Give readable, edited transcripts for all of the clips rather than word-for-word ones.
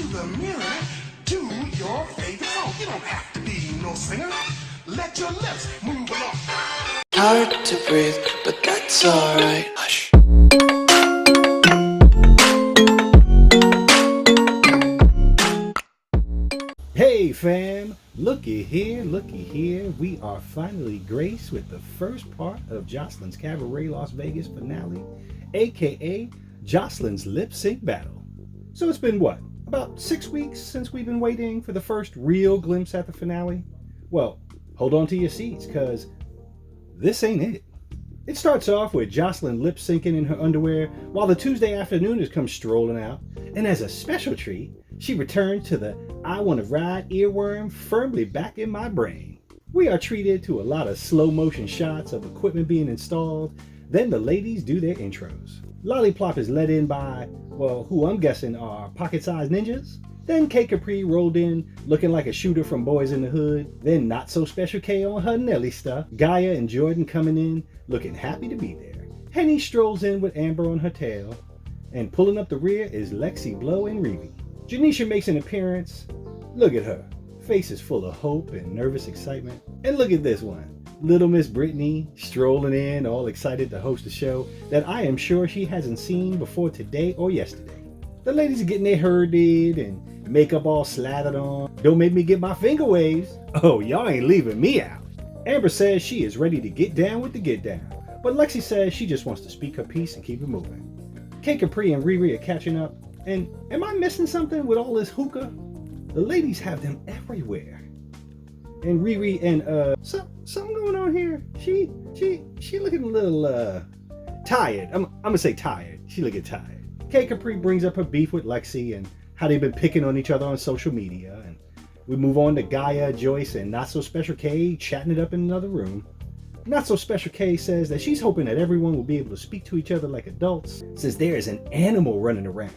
the mirror, do your favorite song. You don't have to be no singer. Let your lips move along. Hard to breathe, but that's alright. Hush. Hey fam, looky here, we are finally graced with the first part of Joseline's Cabaret Las Vegas finale, aka Joseline's lip sync battle. So it's been what, about 6 weeks since we've been waiting for the first real glimpse at the finale? Well, hold on to your seats, cause this ain't it. It starts off with Joseline lip syncing in her underwear while the Tuesday afternooners come strolling out, and as a special treat, she returns to the I Wanna Ride earworm firmly back in my brain. We are treated to a lot of slow motion shots of equipment being installed, then the ladies do their intros. Lollipop is led in by, well, who I'm guessing are pocket-sized ninjas. Then K Capri rolled in looking like a shooter from Boys in the Hood. Then Not So Special K on her Nelly stuff. Gaia and Jordan coming in looking happy to be there. Henny strolls in with Amber on her tail. And pulling up the rear is Lexi, Blow, and Riri. Janisha makes an appearance. Look at her. Face is full of hope and nervous excitement. And look at this one. Little Miss Brittany strolling in all excited to host a show that I am sure she hasn't seen before today or yesterday. The ladies are getting their hair did and makeup all slathered on. Don't make me get my finger waves. Oh, y'all ain't leaving me out. Amber says she is ready to get down with the get down, but Lexi says she just wants to speak her piece and keep it moving. K Capri and Riri are catching up, and am I missing something with all this hookah? The ladies have them everywhere. And Riri and something going on here. She looking a little tired. I'm gonna say tired. She looking tired. K Capri brings up her beef with Lexi and how they've been picking on each other on social media, and we move on to Gaia, Joyce, and Not So Special K chatting it up in another room. Not So Special K says that she's hoping that everyone will be able to speak to each other like adults since there is an animal running around,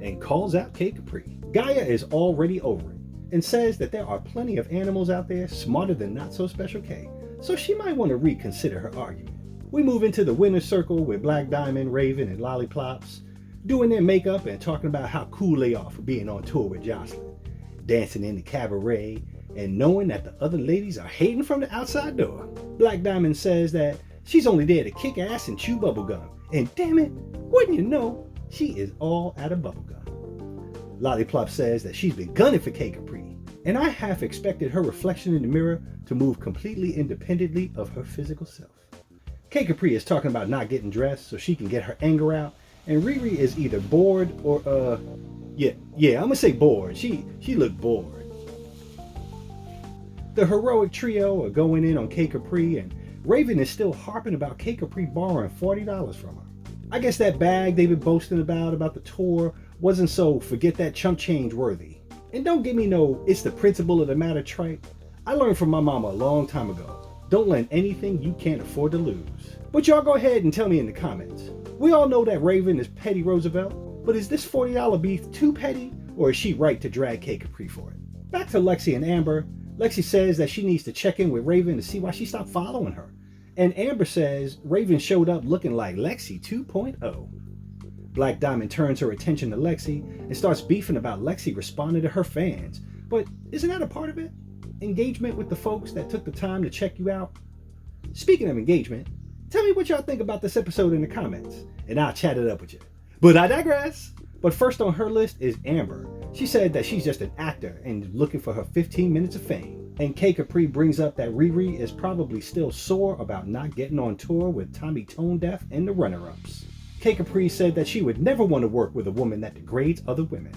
and calls out K Capri. Gaia is already over it and says that there are plenty of animals out there smarter than Not So Special K, so she might want to reconsider her argument. We move into the winner's circle with Black Diamond, Raven, and Lollipops doing their makeup and talking about how cool they are for being on tour with Joseline, dancing in the cabaret, and knowing that the other ladies are hating from the outside door. Black Diamond says that she's only there to kick ass and chew bubblegum, and damn it, wouldn't you know, she is all out of bubblegum. Lollipop says that she's been gunning for K Capri, and I half expected her reflection in the mirror to move completely independently of her physical self. K Capri is talking about not getting dressed so she can get her anger out, and Riri is either bored or I'm gonna say bored. She looked bored. The heroic trio are going in on K Capri, and Raven is still harping about K Capri borrowing $40 from her. I guess that bag they've been boasting about the tour wasn't so forget that chump change worthy. And don't give me no it's the principle of the matter tripe. I learned from my mama a long time ago. Don't lend anything you can't afford to lose. But y'all go ahead and tell me in the comments. We all know that Raven is petty Roosevelt, but is this $40 beef too petty, or is she right to drag K Capri for it? Back to Lexi and Amber. Lexi says that she needs to check in with Raven to see why she stopped following her. And Amber says Raven showed up looking like Lexi 2.0. Black Diamond turns her attention to Lexi and starts beefing about Lexi responding to her fans. But isn't that a part of it? Engagement with the folks that took the time to check you out? Speaking of engagement, tell me what y'all think about this episode in the comments, and I'll chat it up with you. But I digress. But first on her list is Amber. She said that she's just an actor and looking for her 15 minutes of fame. And K Capri brings up that Riri is probably still sore about not getting on tour with Tommy Tone Deaf and the runner-ups. K Capri said that she would never want to work with a woman that degrades other women.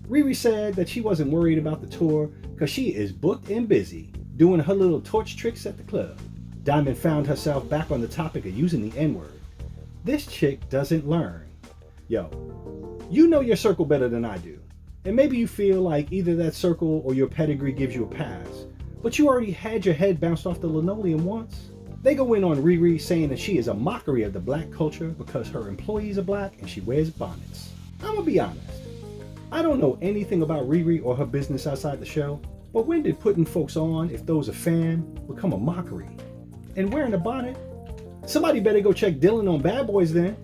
Riri said that she wasn't worried about the tour because she is booked and busy doing her little torch tricks at the club. Diamond found herself back on the topic of using the N-word. This chick doesn't learn. Yo, you know your circle better than I do. And maybe you feel like either that circle or your pedigree gives you a pass, but you already had your head bounced off the linoleum once. They go in on Riri saying that she is a mockery of the black culture because her employees are black and she wears bonnets. I'm gonna be honest. I don't know anything about Riri or her business outside the show, but when did putting folks on, if those a fan, become a mockery? And wearing a bonnet? Somebody better go check Dylan on Bad Boys then.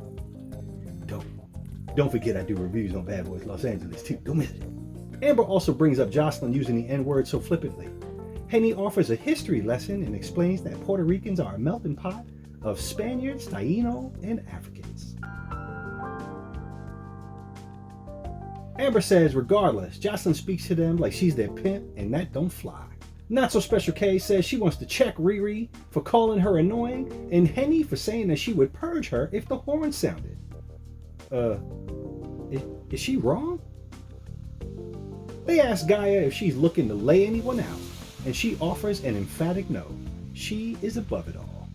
Don't forget I do reviews on Bad Boys Los Angeles too. Don't miss it. Amber also brings up Jocelyn using the N-word so flippantly. Henny offers a history lesson and explains that Puerto Ricans are a melting pot of Spaniards, Taino, and Africans. Amber says regardless, Jocelyn speaks to them like she's their pimp, and that don't fly. Not So Special K says she wants to check Riri for calling her annoying, and Henny for saying that she would purge her if the horn sounded. Is she wrong? They ask Gaia if she's looking to lay anyone out, and she offers an emphatic no. She is above it all.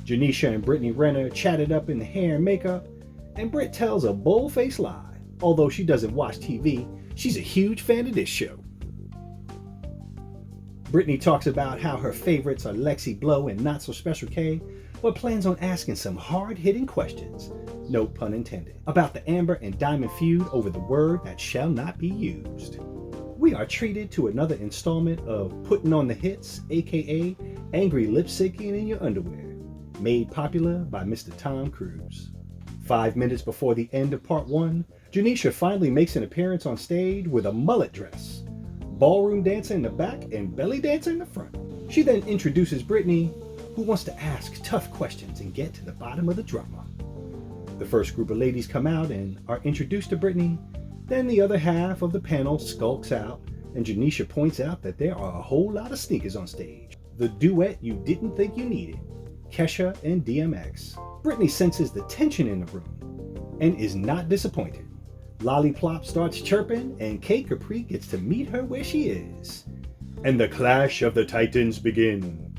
Janisha and Brittany Renner chatted up in the hair and makeup, and Britt tells a bold-faced lie. Although she doesn't watch TV, she's a huge fan of this show. Brittany talks about how her favorites are Lexi Blow and Not So Special K, but plans on asking some hard-hitting questions, no pun intended, about the Amber and Diamond feud over the word that shall not be used. We are treated to another installment of Putting on the Hits, aka Angry Lip Syncing in Your Underwear, made popular by Mr. Tom Cruise. 5 minutes before the end of part 1, Janisha finally makes an appearance on stage with a mullet dress, ballroom dancer in the back and belly dancer in the front. She then introduces Brittany, who wants to ask tough questions and get to the bottom of the drama. The first group of ladies come out and are introduced to Brittany, then the other half of the panel skulks out, and Janisha points out that there are a whole lot of sneakers on stage. The duet you didn't think you needed, Kesha and DMX. Brittany senses the tension in the room and is not disappointed. Lollipop starts chirping, and Kate Capri gets to meet her where she is. And the clash of the titans begin.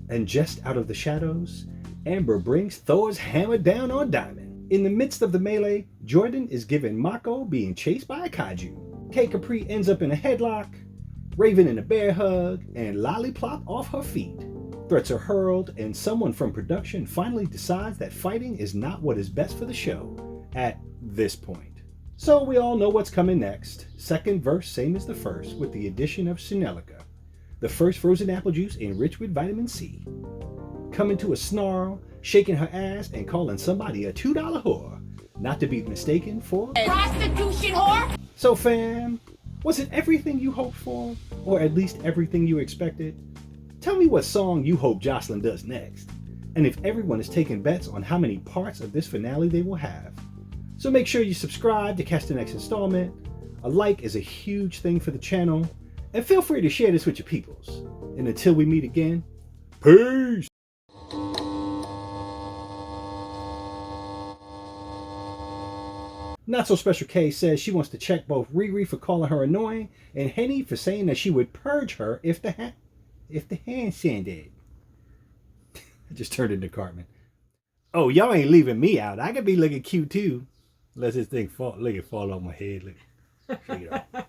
And just out of the shadows, Amber brings Thor's hammer down on Diamond. In the midst of the melee, Jordan is given Mako being chased by a kaiju. Kate Capri ends up in a headlock, Raven in a bear hug, and Lollipop off her feet. Threats are hurled, and someone from production finally decides that fighting is not what is best for the show at this point. So we all know what's coming next. Second verse same as the first, with the addition of Sunelica, the first frozen apple juice enriched with vitamin C. Coming to a snarl, shaking her ass, and calling somebody a $2 whore, not to be mistaken for prostitution whore. So fam, was it everything you hoped for, or at least everything you expected? Tell me what song you hope Jocelyn does next, and if everyone is taking bets on how many parts of this finale they will have. So make sure you subscribe to catch the next installment. A like is a huge thing for the channel, and feel free to share this with your peoples. And until we meet again, peace! Not So Special K says she wants to check both Riri for calling her annoying and Henny for saying that she would purge her if the hand sanded. I just turned into Cartman. Oh, y'all ain't leaving me out. I could be looking cute too. Unless this thing fall on my head. Look. Check it out.